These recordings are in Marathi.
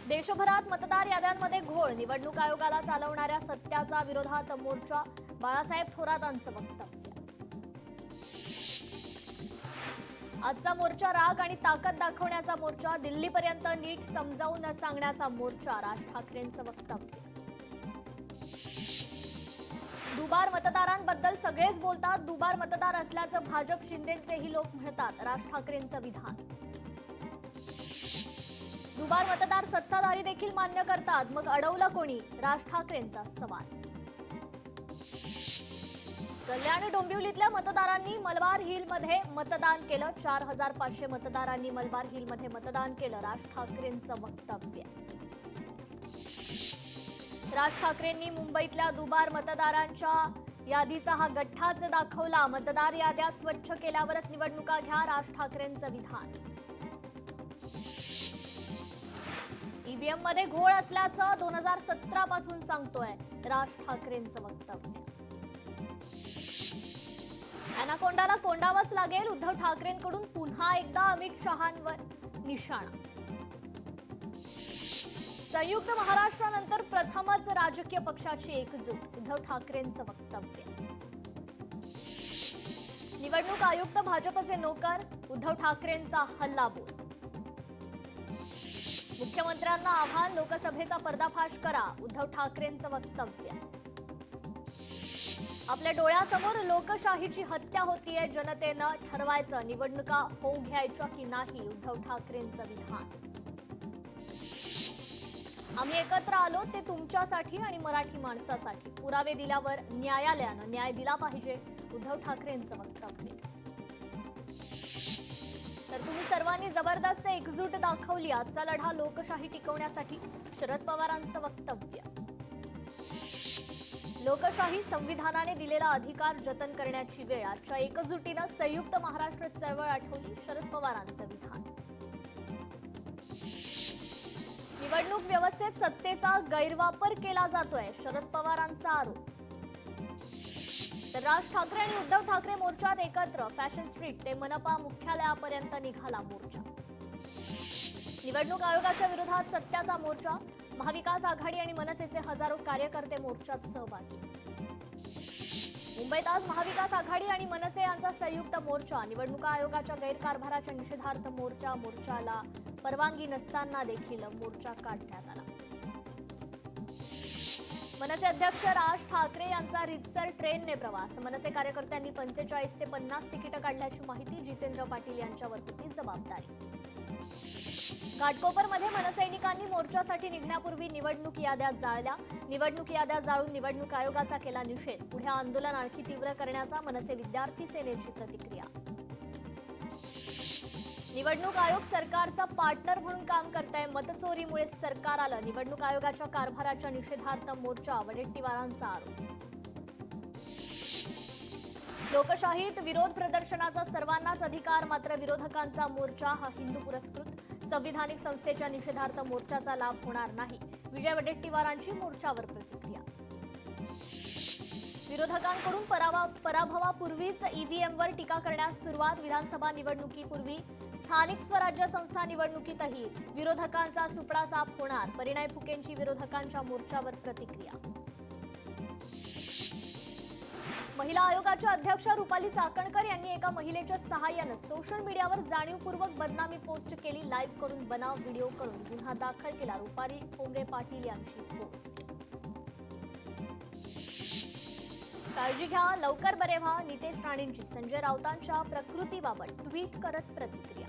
देशभरात मतदार याद्यांमध्ये घोळ, निवडणूक आयोगाला चालवणाऱ्या सत्याचा विरोधात मोर्चा, बाळासाहेब थोरातांचं वक्तव्य. आजचा मोर्चा राग आणि ताकद दाखवण्याचा मोर्चा, दिल्लीपर्यंत नीट समजावून सांगण्याचा मोर्चा, राज ठाकरेंचं वक्तव्य. दुबार मतदारांबद्दल सगळेच बोलतात, दुबार मतदार असल्याचं भाजप शिंदेचेही लोक म्हणतात, राज ठाकरेंचं विधान. दुबार मतदार सत्ताधारी देखील मान्य करतात, मग अडवलं कोणी, राज ठाकरेंचा सवाल. कल्याण डोंबिवलीतल्या मतदारांनी मलबार हिलमध्ये मतदान केलं, 4500 मतदारांनी मलबार हिलमध्ये मतदान केलं, राज ठाकरेंचं वक्तव्य. राज ठाकरेंनी मुंबईतल्या दुबार मतदारांच्या यादीचा हा गठ्ठाच दाखवला, मतदार याद्या स्वच्छ केल्यावरच निवडणुका घ्या, राज ठाकरेंचं विधान. ईव्हीएम मध्ये घोळ असल्याचं 2017 पासून सांगतोय, राज ठाकरेंचं वक्तव्य. अॅनाकोंडाला कोंडावंच लागेल, उद्धव ठाकरेंकडून पुन्हा एकदा अमित शहांवर निशाणा. संयुक्त महाराष्ट्रानंतर प्रथमच राजकीय पक्षाची एकजूट, उद्धव ठाकरेंचं वक्तव्य. निवडणूक आयुक्त भाजपचे नोकर, उद्धव ठाकरेंचा हल्लाबोल. मुख्यमंत्र्यांना आव्हान, लोकसभेचा पर्दाफाश करा, उद्धव ठाकरेंचं वक्तव्य. आपल्या डोळ्यासमोर लोकशाहीची हत्या होतीये, जनतेनं ठरवायचं निवडणुका होऊ घ्यायच्या की नाही, उद्धव ठाकरेंचं विधान. आम्ही एकत्र आलो ते तुमच्यासाठी आणि मराठी माणसासाठी, पुरावे दिल्यावर न्यायालयानं न्याय दिला पाहिजे, उद्धव ठाकरेंचं वक्तव्य. तर तुम्ही सर्वांनी जबरदस्त एकजूट दाखवली, आजचा लढा लोकशाही टिकवण्यासाठी, शरद पवारांचं वक्तव्य. लोकशाही संविधानाने दिलेला अधिकार जतन करण्याची वेळ, आजच्या एकजुटीनं संयुक्त महाराष्ट्र चळवळ आठवली, शरद पवारांचं विधान. निवडणूक व्यवस्थेत सत्तेचा गैरवापर केला जातोय, शरद पवारांचा आरोप. तर राज ठाकरे आणि उद्धव ठाकरे मोर्चात एकत्र, फॅशन स्ट्रीट ते मनपा मुख्यालयापर्यंत निघाला मोर्चा. निवडणूक आयोगाच्या विरोधात सत्याचा मोर्चा, महाविकास आघाडी आणि मनसेचे हजारो कार्यकर्ते मोर्चात सहभागी. मुंबईत आज महाविकास आघाडी आणि मनसे यांचा संयुक्त मोर्चा, निवडणूक आयोगाच्या गैरकारभाराच्या निषेधार्थ मोर्चा, मोर्चाला परवानगी नसताना देखील मोर्चा काढण्यात आला. मनसे अध्यक्ष राज ठाकरे यांचा रितसर ट्रेनने प्रवास, मनसे कार्यकर्त्यांनी 45 ते 50 तिकीट काढल्याची माहिती, जितेंद्र पाटील यांच्यावर होती जबाबदारी. घाटकोपरमध्ये मनसैनिकांनी मोर्चासाठी निघण्यापूर्वी निवडणूक याद्या जाळल्या, निवडणूक याद्या जाळून निवडणूक आयोगाचा केला निषेध, पुढे आंदोलन आणखी तीव्र करण्याचा मनसे विद्यार्थी सेनेची प्रतिक्रिया. निवडणूक आयोग सरकारचा पार्टनर म्हणून काम करतंय, मतचोरीमुळे सरकार आलं, निवडणूक आयोगाच्या कारभाराच्या निषेधार्थ मोर्चा, वडेट्टीवारांचा आरोप. लोकशाहीत विरोध प्रदर्शनाचा सर्वांनाच अधिकार, मात्र विरोधकांचा मोर्चा हा हिंदू पुरस्कृत, संविधानिक संस्थेच्या निषेधार्थ मोर्चाचा लाभ होणार नाही, विजय वडेट्टीवारांची मोर्चावर प्रतिक्रिया. विरोधकांकडून पराभवापूर्वीच ईव्हीएमवर टीका करण्यास सुरुवात, विधानसभा निवडणुकीपूर्वी स्थानिक स्वराज्य संस्था निवडणुकीतही विरोधकांचा सुपडा साफ होणार, परिणय फुकेंची विरोधकांच्या मोर्चावर प्रतिक्रिया. महिला आयोगाच्या अध्यक्षा रुपाली चाकणकर यांनी एका महिलेच्या सहाय्यानं सोशल मीडियावर जाणीवपूर्वक बदनामी पोस्ट केली, लाईव्ह करून बनाव व्हिडिओ करून गुन्हा दाखल केला, रुपाली पोंगे पाटील यांची पोस्ट. काळजी घ्या, लवकर बरे व्हा, नितेश राणेंची संजय राऊतांच्या प्रकृतीबाबत ट्विट करत प्रतिक्रिया.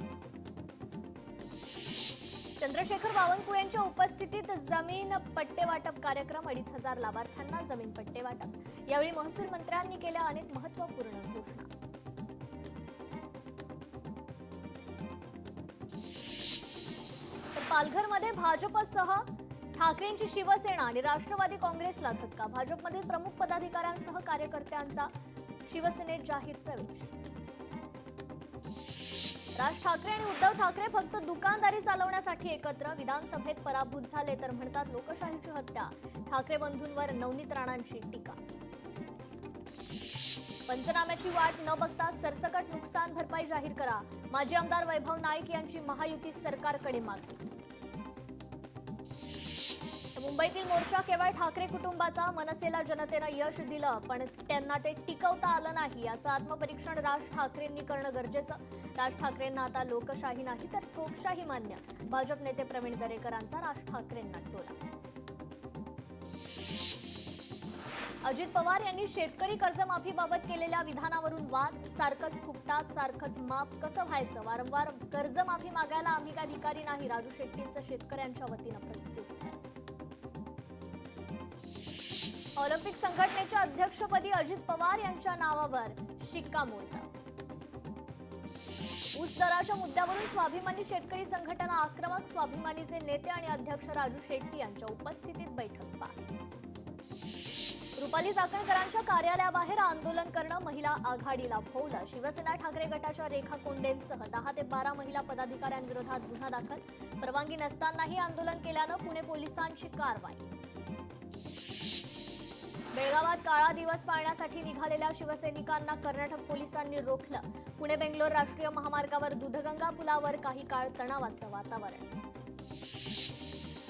चंद्रशेखर बावनकुळेंच्या उपस्थितीत जमीन पट्टेवाटप कार्यक्रम, 2500 लाभार्थ्यांना जमीन पट्टेवाटप. यावेळी महसूल मंत्र्यांनी केल्या अनेक महत्त्वपूर्ण घोषणा. तर पालघरमध्ये भाजपसह ठाकरेंची शिवसेना आणि राष्ट्रवादी काँग्रेसला धक्का, भाजपमधील प्रमुख पदाधिकाऱ्यांसह कार्यकर्त्यांचा शिवसेनेत जाहीर प्रवेश. राज ठाकरे आणि उद्धव ठाकरे फक्त दुकानदारी चालवण्यासाठी एकत्र, विधानसभेत पराभूत झाले तर म्हणतात लोकशाहीची हत्या, ठाकरे बंधूंवर नवनीत राणांची टीका. पंचनाम्याची वाट न बघता सरसकट नुकसान भरपाई जाहीर करा, माजी आमदार वैभव नाईक यांची महायुती सरकारकडे मागणी. मुंबईतील मोर्चा केवळ ठाकरे कुटुंबाचा, मनसेला जनतेनं यश दिलं पण त्यांना ते टिकवता आलं नाही, याचं आत्मपरीक्षण राज ठाकरेंनी करणं गरजेचं. राज ठाकरेंना आता लोकशाही नाही तर ठोकशाही मान्य. भाजप नेते प्रवीण दरेकरांचा राज ठाकरेंना टोला. अजित पवार यांनी शेतकरी कर्जमाफीबाबत केलेल्या विधानावरून वाद. सारखंच फुकटात सारखंच माफ कसं व्हायचं? वारंवार कर्जमाफी मागायला आम्ही काय भिकारी नाही, राजू शेट्टींचं शेतकऱ्यांच्या वतीनं प्रत्युत्तर. ऑलिम्पिक संघटनेच्या अध्यक्षपदी अजित पवार यांच्या नावावर शिक्कामोर्तब. ऊस दराच्या मुद्द्यावरून स्वाभिमानी शेतकरी संघटना आक्रमक. स्वाभिमानीचे नेते आणि अध्यक्ष राजू शेट्टी यांच्या उपस्थितीत बैठक पार. रुपाली चाकणकरांच्या कार्यालयाबाहेर आंदोलन करणं. महिला आघाडीला भोवलं. शिवसेना ठाकरे गटाच्या रेखा कोंडेंसह 10 ते 12 महिला पदाधिकाऱ्यांविरोधात गुन्हा दाखल. परवानगी नसतानाही आंदोलन केल्यानं पुणे पोलिसांची कारवाई. बेळगावात काळा दिवस पाळण्यासाठी निघालेल्या शिवसैनिकांना कर्नाटक पोलिसांनी रोखलं. पुणे बेंगलोर राष्ट्रीय महामार्गावर दूधगंगा पुलावर काही काळ तणावाचं वातावरण.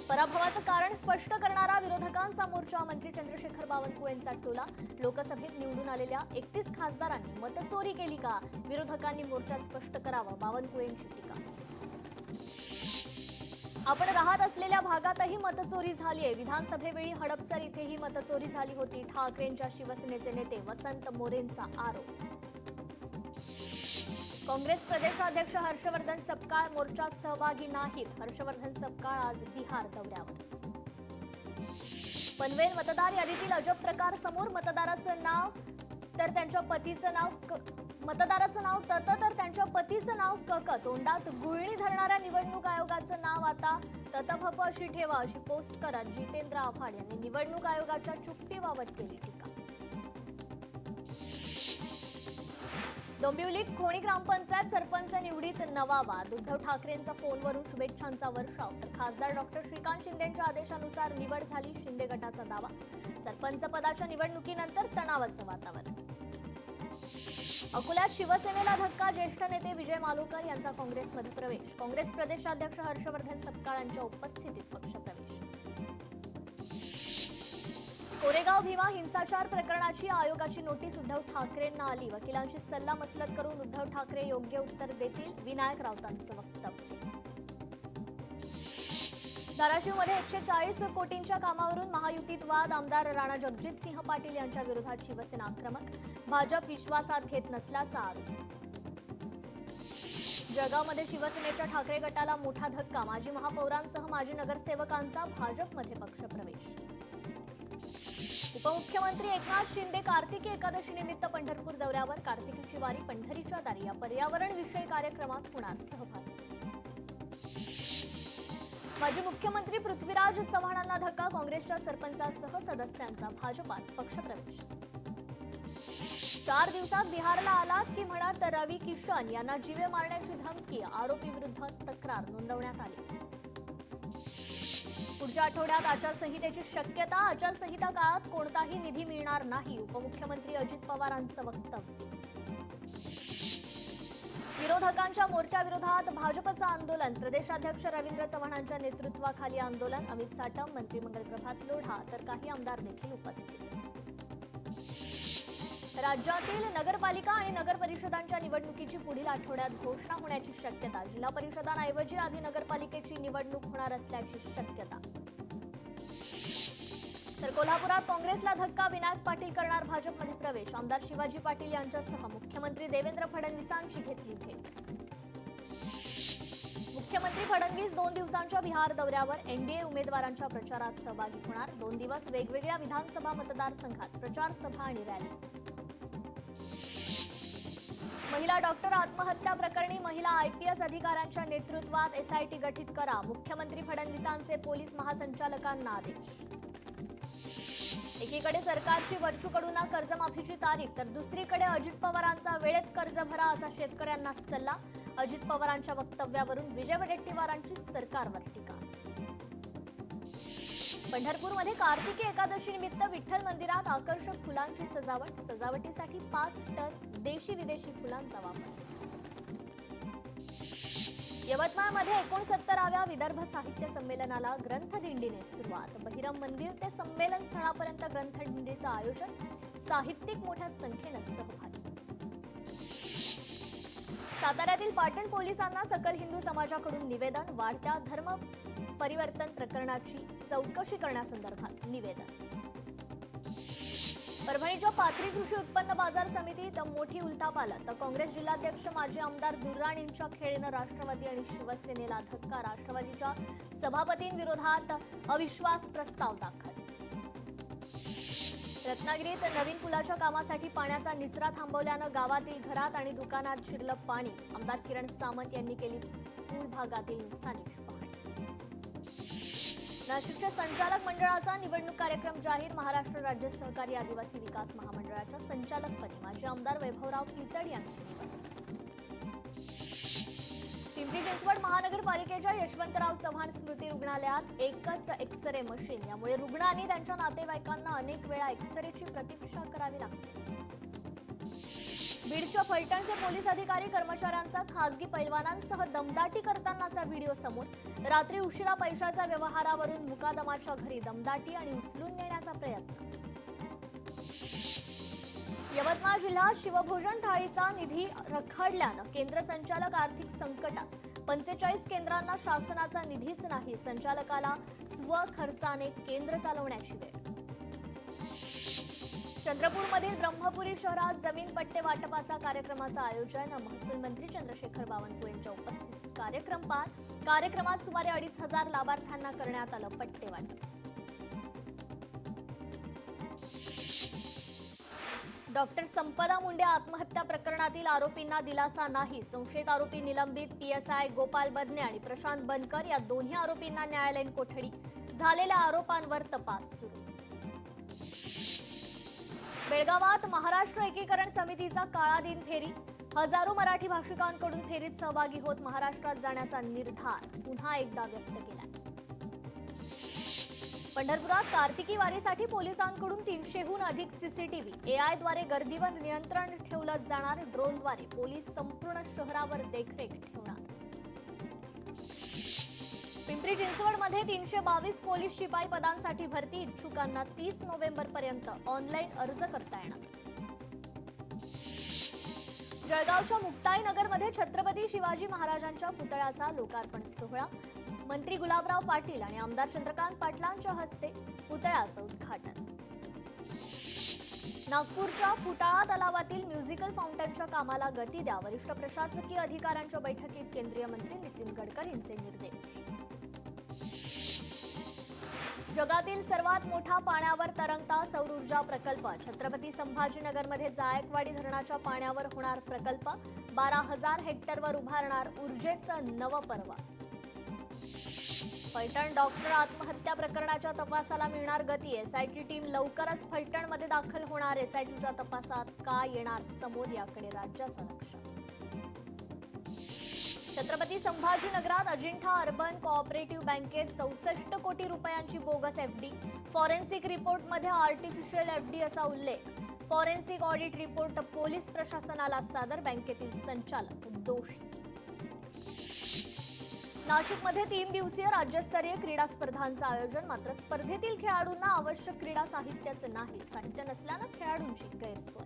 पराभवाचं कारण स्पष्ट करणारा विरोधकांचा मोर्चा. मंत्री चंद्रशेखर बावनकुळेंचा टोला. लोकसभेत निवडून आलेल्या 31 खासदारांनी मतचोरी केली का? विरोधकांनी मोर्चात स्पष्ट करावं, बावनकुळेंची टीका. आपण राहत असलेल्या भागातही मतचोरी झालीये. विधानसभेवेळी हडपसर इथेही मतचोरी झाली होती. ठाकरेंच्या शिवसेनेचे नेते वसंत मोरेंचा आरोप. काँग्रेस प्रदेशाध्यक्ष हर्षवर्धन सपकाळ मोर्चात सहभागी नाहीत. हर्षवर्धन सपकाळ आज बिहार दौऱ्यावर. पनवेल मतदार यादीतील अजब प्रकार समोर. मतदाराचं नाव तर त्यांच्या पतीचं नाव कक. तोंडात गुळणी धरणाऱ्या निवडणूक आयोगाचं नाव आता ततभप अशी ठेवा, अशी पोस्ट करत जितेंद्र आव्हाड यांनी निवडणूक आयोगाच्या चुप्पीबाबत केली टीका. डोंबिवलीत खोणी ग्रामपंचायत सरपंच निवडीत नवा वाद. उद्धव ठाकरेंचा फोनवरून शुभेच्छांचा वर्षाव तर खासदार डॉक्टर श्रीकांत शिंदेंच्या आदेशानुसार निवड झाली. शिंदे गटाचा दावा. सरपंच पदाच्या निवडणुकीनंतर तणावाचं वातावरण. अकोल्यात शिवसेनेला धक्का. ज्येष्ठ नेते विजय मालुकर यांचा काँग्रेसमध्ये प्रवेश. काँग्रेस प्रदेशाध्यक्ष हर्षवर्धन सपकाळ यांच्या उपस्थितीत पक्षप्रवेश. कोरेगाव भीमा हिंसाचार प्रकरणाची आयोगाची नोटीस उद्धव ठाकरेंना आली. वकिलांची सल्लामसलत करून उद्धव ठाकरे योग्य उत्तर देतील, विनायक राऊतांचं वक्तव्य. धाराशिवमध्ये 140 कोटींच्या कामावरून महायुतीत वाद. आमदार राणा जगजितसिंह पाटील यांच्या विरोधात शिवसेना आक्रमक. भाजप विश्वासात घेत नसल्याचा आरोप. जळगावमध्ये शिवसेनेच्या ठाकरे गटाला मोठा धक्का. माजी महापौरांसह माजी नगरसेवकांचा भाजपमध्ये पक्षप्रवेश. उपमुख्यमंत्री एकनाथ शिंदे कार्तिकी एकादशी निमित्त पंढरपूर दौऱ्यावर. कार्तिकीची वारी पंढरीच्या दारी या पर्यावरण विषयी कार्यक्रमात होणार सहभागी. माजी मुख्यमंत्री पृथ्वीराज चव्हाणांना धक्का. काँग्रेसच्या सरपंचासह सदस्यांचा भाजपात पक्षप्रवेश. 4 दिवसात बिहारला आलात की म्हणत रवी किशन यांना जीवे मारण्याची धमकी. आरोपी विरुद्ध तक्रार नोंदवण्यात आली. पुढच्या आठवड्यात आचारसंहितेची शक्यता. आचारसंहिता काळात कोणताही निधी मिळणार नाही. उपमुख्यमंत्री अजित पवारांचं वक्तव्य. विरोधकांच्या मोर्चाविरोधात भाजपचं आंदोलन. प्रदेशाध्यक्ष रवींद्र चव्हाणांच्या नेतृत्वाखाली आंदोलन. अमित साटम, मंत्रिमंडळ प्रभात लोढा तर काही आमदार देखील उपस्थित. राज्यातील नगरपालिका आणि नगर परिषदांच्या निवडणुकीची पुढील आठवड्यात घोषणा होण्याची शक्यता. जिल्हा परिषदांऐवजी आधी नगरपालिकेची निवडणूक होणार असल्याची शक्यता. तर कोल्हापुरात काँग्रेसला धक्का. विनायक पाटील करणार भाजपमध्ये प्रवेश. आमदार शिवाजी पाटील यांच्यासह मुख्यमंत्री देवेंद्र फडणवीसांची घेतली भेट. मुख्यमंत्री फडणवीस 2 दिवसांच्या बिहार दौऱ्यावर. एनडीए उमेदवारांच्या प्रचारात सहभागी होणार. 2 दिवस वेगवेगळ्या विधानसभा मतदारसंघात प्रचार सभा आणि रॅली. महिला डॉक्टर आत्महत्या प्रकरणी महिला आयपीएस अधिकाऱ्यांच्या नेतृत्वात एसआयटी गठीत करा. मुख्यमंत्री फडणवीसांचे पोलीस महासंचालकांना आदेश. एकीकडे सरकारची बच्चूकडूंना कर्जमाफीची तारीख तर दुसरीकडे अजित पवारांचा वेळेत कर्ज भरा असा शेतकऱ्यांना सल्ला. अजित पवारांच्या वक्तव्यावरून विजय वडेट्टीवारांची सरकारवर टीका. पंढरपूरमध्ये कार्तिकी एकादशी निमित्त विठ्ठल मंदिरात आकर्षक फुलांची सजावट. सजावटीसाठी 5 टन देशी विदेशी फुलांचा वापर. यवतमाळमध्ये 69व्या विदर्भ साहित्य संमेलनाला ग्रंथदिंडीने सुरुवात. बहिरम मंदिर ते संमेलन स्थळापर्यंत ग्रंथदिंडीचं आयोजन. साहित्यिक मोठ्या संख्येनं सहभागी. साताऱ्यातील पाटण पोलिसांना सकल हिंदू समाजाकडून निवेदन. वाढत्या धर्म परिवर्तन प्रकरणाची चौकशी करण्यासंदर्भात निवेदन. परभणीच्या पाथरी कृषी उत्पन्न बाजार समितीत मोठी उलथापालथ. काँग्रेस जिल्हाध्यक्ष माजी आमदार दुर्राणींच्या खेळीनं राष्ट्रवादी आणि शिवसेनेला धक्का. राष्ट्रवादीच्या सभापतींविरोधात अविश्वास प्रस्ताव दाखल. रत्नागिरीत नवीन पुलाच्या कामासाठी पाण्याचा निचरा थांबवल्यानं गावातील घरात आणि दुकानात शिरलं पाणी. आमदार किरण सामंत यांनी केली पूल भागातील नुकसानीची पाहणी. नाशिकच्या संचालक मंडळाचा निवडणूक कार्यक्रम जाहीर. महाराष्ट्र राज्य सहकारी आदिवासी विकास महामंडळाच्या संचालकपदी माजी आमदार वैभवराव पिचड यांची निवड. पिंपरी चिंचवड महानगरपालिकेच्या यशवंतराव चव्हाण स्मृती रुग्णालयात एकच एक्स-रे मशीन. यामुळे रुग्ण आणि त्यांच्या नातेवाईकांना अनेक वेळा एक्स-रेची प्रतीक्षा करावी लागते. बीडच्या फलटणचे पोलीस अधिकारी कर्मचाऱ्यांचा खासगी पैलवानांसह दमदाटी करतानाचा व्हिडिओ समोर. रात्री उशिरा पैशाच्या व्यवहारावरून मुकादमाच्या घरी दमदाटी आणि उचलून नेण्याचा प्रयत्न. यवतमाळ जिल्ह्यात शिवभोजन थाळीचा निधी रखडल्यानं केंद्र संचालक आर्थिक संकटात. 45 केंद्रांना शासनाचा निधीच नाही. संचालकाला स्वखर्चाने केंद्र चालवण्याची वेळ. चंद्रपूरमधील ब्रह्मपुरी शहरात जमीन पट्टे वाटपाचा कार्यक्रमाचं आयोजन. महसूल मंत्री चंद्रशेखर बावनकुळेंच्या उपस्थितीत कार्यक्रम पार. कार्यक्रमात सुमारे 2,500 लाभार्थ्यांना करण्यात आलं पट्टे वाटप. डॉक्टर संपदा मुंडे आत्महत्या प्रकरणातील आरोपींना दिलासा नाही. संशयित आरोपी निलंबित. पीएसआय गोपाल बदने आणि प्रशांत बनकर या दोन्ही आरोपींना न्यायालयीन कोठडी. झालेल्या आरोपांवर तपास सुरू. बेळगावात महाराष्ट्र एकीकरण समितीचा काळा दिन फेरी. हजारो मराठी भाषिकांकडून फेरीत सहभागी होत महाराष्ट्रात जाण्याचा निर्धार पुन्हा एकदा व्यक्त केला. पंढरपुरात कार्तिकी वारीसाठी पोलिसांकडून 300हून अधिक सीसीटीव्ही. एआयद्वारे गर्दीवर नियंत्रण ठेवलं जाणार. ड्रोनद्वारे पोलीस संपूर्ण शहरावर देखरेख ठेवणार. पिंपरी चिंचवडमध्ये 322 पोलीस शिपाई पदांसाठी भरती. इच्छुकांना 30 नोव्हेंबरपर्यंत ऑनलाईन अर्ज करता येणार. जळगावच्या मुक्ताईनगरमध्ये छत्रपती शिवाजी महाराजांच्या पुतळ्याचा लोकार्पण सोहळा. मंत्री गुलाबराव पाटील आणि आमदार चंद्रकांत पाटलांच्या हस्ते पुतळ्याचं उद्घाटन. नागपूरच्या फुटाळा तलावातील म्युझिकल फाउंटनच्या कामाला गती द्या. वरिष्ठ प्रशासकीय अधिकाऱ्यांच्या बैठकीत केंद्रीय मंत्री नितीन गडकरींचे निर्देश. जगातील सर्वात मोठा पाण्यावर तरंगता सौर ऊर्जा प्रकल्प. छत्रपती संभाजीनगरमध्ये जायकवाडी धरणाच्या पाण्यावर होणार प्रकल्प. 12,000 हेक्टरवर उभारणार ऊर्जेचं नवं पर्व. फलटण डॉक्टर आत्महत्या प्रकरणाच्या तपासाला मिळणार गती. एसआयटी टीम लवकरच फलटणमध्ये दाखल होणार. एसआयटीच्या तपासात काय येणार समोर याकडे राज्याचं लक्ष. छत्रपती संभाजीनगरात अजिंठा अर्बन कोऑपरेटिव्ह बँकेत 64 कोटी रुपयांची बोगस एफडी. फॉरेन्सिक रिपोर्टमध्ये आर्टिफिशियल एफडी असा उल्लेख. फॉरेन्सिक ऑडिट रिपोर्ट पोलीस प्रशासनाला सादर. बँकेतील संचालक दोषी. नाशिकमध्ये 3 दिवसीय राज्यस्तरीय क्रीडा स्पर्धांचं आयोजन. मात्र स्पर्धेतील खेळाडूंना आवश्यक क्रीडा साहित्याचं नाही. साहित्य नसल्यानं खेळाडूंची गैरसोय.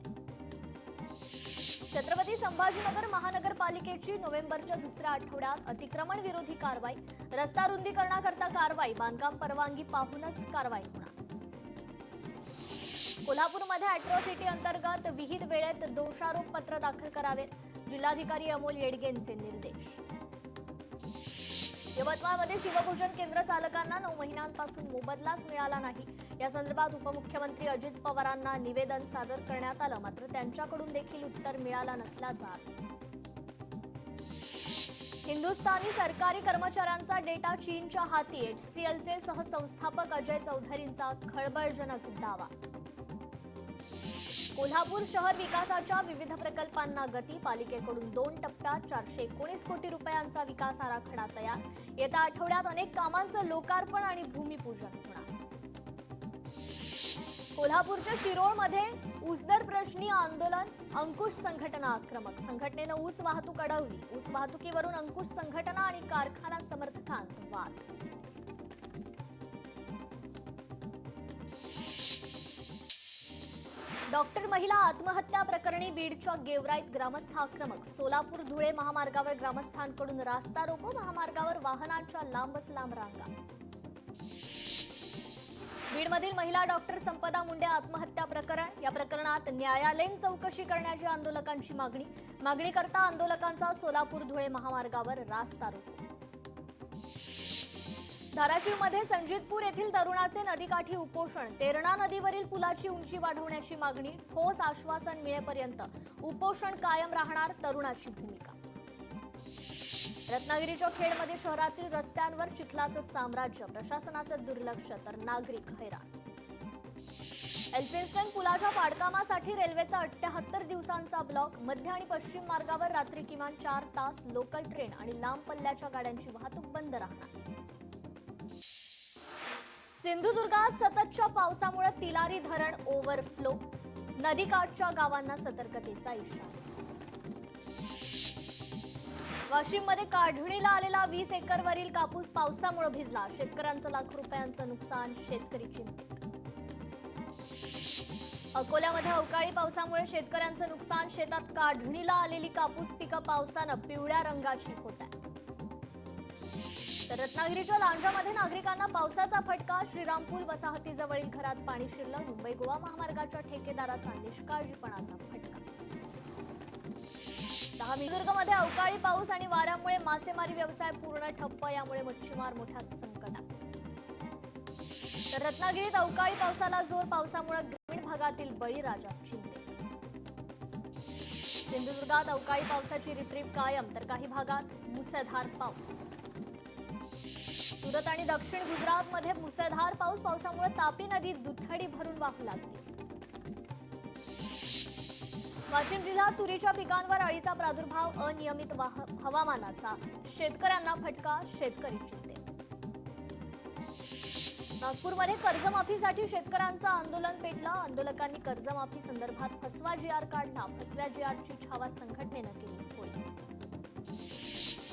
छत्रपती संभाजीनगर महानगरपालिकेची नोव्हेंबरच्या दुसऱ्या आठवड्यात अतिक्रमण विरोधी कारवाई. रस्ता रुंदीकरणाकरता कारवाई. बांधकाम परवानगी पाहूनच कारवाई होणार. कोल्हापूरमध्ये अॅट्रॉसिटी अंतर्गत विहित वेळेत दोषारोप पत्र दाखल करावेत. जिल्हाधिकारी अमोल येडगेंचे निर्देश. यवतमाळमध्ये शिवभोजन केंद्र चालकांना 9 महिन्यांपासून मोबदलाच मिळाला नाही. या संदर्भात उपमुख्यमंत्री अजित पवारांना निवेदन सादर करण्यात आलं. मात्र त्यांच्याकडून देखील उत्तर मिळालं नसल्याचा आरोप. हिंदुस्थानी सरकारी कर्मचाऱ्यांचा डेटा चीनच्या हाती. HCLचे सहसंस्थापक अजय चौधरींचा खळबळजनक दावा. कोल्हापूर शहर विकासाच्या विविध प्रकल्पांना गती. पालिकेकडून 2 टप्प्यात 419 कोटी रुपयांचा विकास आराखडा तयार. येत्या आठवड्यात अनेक कामांचं लोकार्पण आणि भूमिपूजन होणार. कोल्हापूरच्या शिरोळमध्ये ऊसदर प्रश्नी आंदोलन, अंकुश संघटना आक्रमक. संघटनेनं ऊस वाहतूक अडवली. ऊस वाहतुकीवरून अंकुश संघटना आणि कारखाना समर्थकांत वाद. डॉक्टर महिला आत्महत्या प्रकरणी बीडच्या गेवराईत ग्रामस्थ आक्रमक. सोलापूर धुळे महामार्गावर ग्रामस्थांकडून रास्ता रोको. महामार्गावर वाहनांच्या लांबच लांब रांगा. बीडमधील महिला डॉक्टर संपदा मुंडे आत्महत्या प्रकरण. या प्रकरणात न्यायालयीन चौकशी करण्याची आंदोलकांची मागणी. मागणीकरता आंदोलकांचा सोलापूर धुळे महामार्गावर रास्ता रोको. धाराशिवमध्ये संजितपूर येथील तरुणाचे नदीकाठी उपोषण. तेरणा नदीवरील पुलाची उंची वाढवण्याची मागणी. ठोस आश्वासन मिळेपर्यंत उपोषण कायम राहणार, तरुणाची भूमिका. रत्नागिरीच्या खेडमध्ये शहरातील रस्त्यांवर चिखलाचं साम्राज्य. प्रशासनाचं दुर्लक्ष तर नागरिक हैराण. एल्फिन्स्टन पुलाच्या पाडकामासाठी रेल्वेचा 78 दिवसांचा ब्लॉक. मध्य आणि पश्चिम मार्गावर रात्री किमान 4 तास लोकल ट्रेन आणि लांब पल्ल्याच्या गाड्यांची वाहतूक बंद राहणार. सिंधुदुर्गात सततच्या पावसामुळे तिलारी धरण ओव्हरफ्लो. नदीकाठच्या गावांना सतर्कतेचा इशारा. वाशिममध्ये काढणीला आलेला 20 एकरवरील कापूस पावसामुळे भिजला. शेतकऱ्यांचं लाखो रुपयांचं नुकसान, शेतकरी चिंतेत. अकोल्यामध्ये अवकाळी पावसामुळे शेतकऱ्यांचं नुकसान. शेतात काढणीला आलेली कापूस पिकं पावसानं पिवळ्या रंगाची होत आहेत. तर रत्नागिरीच्या लांजामध्ये नागरिकांना पावसाचा फटका. श्रीरामपूल वसाहतीजवळील घरात पाणी शिरलं. मुंबई गोवा महामार्गाच्या ठेकेदाराचा निष्काळजीपणाचा फटका. सिंधुदुर्गमध्ये अवकाळी पाऊस आणि वाऱ्यामुळे मासेमारी व्यवसाय पूर्ण ठप्प. यामुळे मच्छीमार मोठ्या संकटात. तर रत्नागिरीत अवकाळी पावसाला जोर. पावसामुळे ग्रामीण भागातील बळीराजा चिंतेत. सिंधुदुर्गात अवकाळी पावसाची रिपरिप कायम, तर काही भागात मुसळधार पाऊस. सुरत आणि दक्षिण गुजरातमध्ये मुसळधार पाऊस. पावसामुळे तापी नदी दुथडी भरून वाहू लागली. वाशिम जिल्ह्यात तुरीच्या पिकांवर अळीचा प्रादुर्भाव. अनियमित हवामानाचा शेतकऱ्यांना फटका, शेतकरी चिंतेत. नागपूरमध्ये कर्जमाफीसाठी शेतकऱ्यांचं आंदोलन पेटलं. आंदोलकांनी कर्जमाफी संदर्भात फसवा जी.आर. काढला. फसव्या जी.आरची छावा संघटनेनं केली होळी.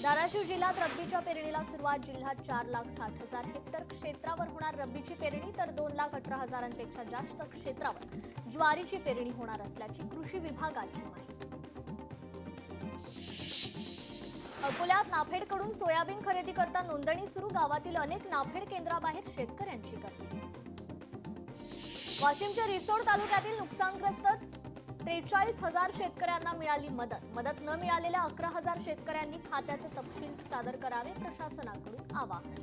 धाराशिव जिल्ह्यात रब्बीच्या पेरणीला सुरुवात. जिल्ह्यात 4,60,000 हेक्टर क्षेत्रावर होणार रब्बीची पेरणी, तर 2,18,000पेक्षा जास्त क्षेत्रावर ज्वारीची पेरणी होणार असल्याची कृषी विभागाची माहिती. अकोल्यात नाफेडकडून सोयाबीन खरेदी करता नोंदणी सुरू. गावातील अनेक नाफेड केंद्राबाहेर शेतकऱ्यांची गर्दी. वाशिमच्या रिसोड तालुक्यातील नुकसानग्रस्त 43,000 शेतकऱ्यांना मिळाली मदत. मदत न मिळालेल्या 11,000 शेतकऱ्यांनी खात्याचे तपशील सादर करावे. प्रशासनाकडून आवाहन.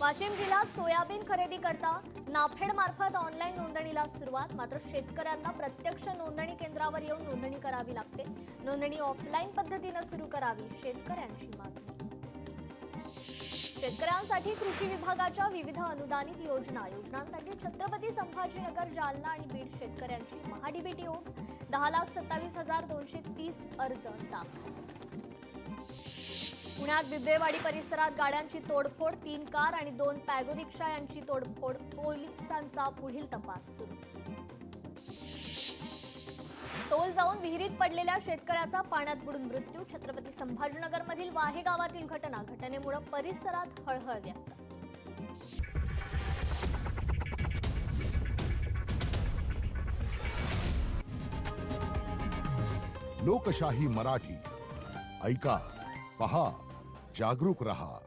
वाशिम जिल्ह्यात सोयाबीन खरेदी करता नाफेड मार्फत ऑनलाईन नोंदणीला सुरुवात. मात्र शेतकऱ्यांना प्रत्यक्ष नोंदणी केंद्रावर येऊन नोंदणी करावी लागते. नोंदणी ऑफलाईन पद्धतीने सुरू करावी, शेतकऱ्यांची मागणी. शेतकऱ्यांसाठी कृषी विभागाच्या विविध अनुदानित योजनांसाठी छत्रपती संभाजीनगर, जालना आणि बीड शेतकऱ्यांची महाडीबीटी ओघ. 10,27,230 अर्ज दाखल. पुण्यात बिबवेवाडी परिसरात गाड्यांची तोडफोड. 3 कार आणि 2 पॅगो रिक्षा यांची तोडफोड. पोलिसांचा पुढील तपास सुरू. तोल जाऊन विहिरीत पडलेल्या शेतकऱ्याचा पाण्यात बुडून मृत्यू. छत्रपती संभाजीनगरमधील वाहे गावातील घटना. घटनेमुळे परिसरात हळहळ व्यक्त. लोकशाही मराठी ऐका, पहा, जागरूक रहा.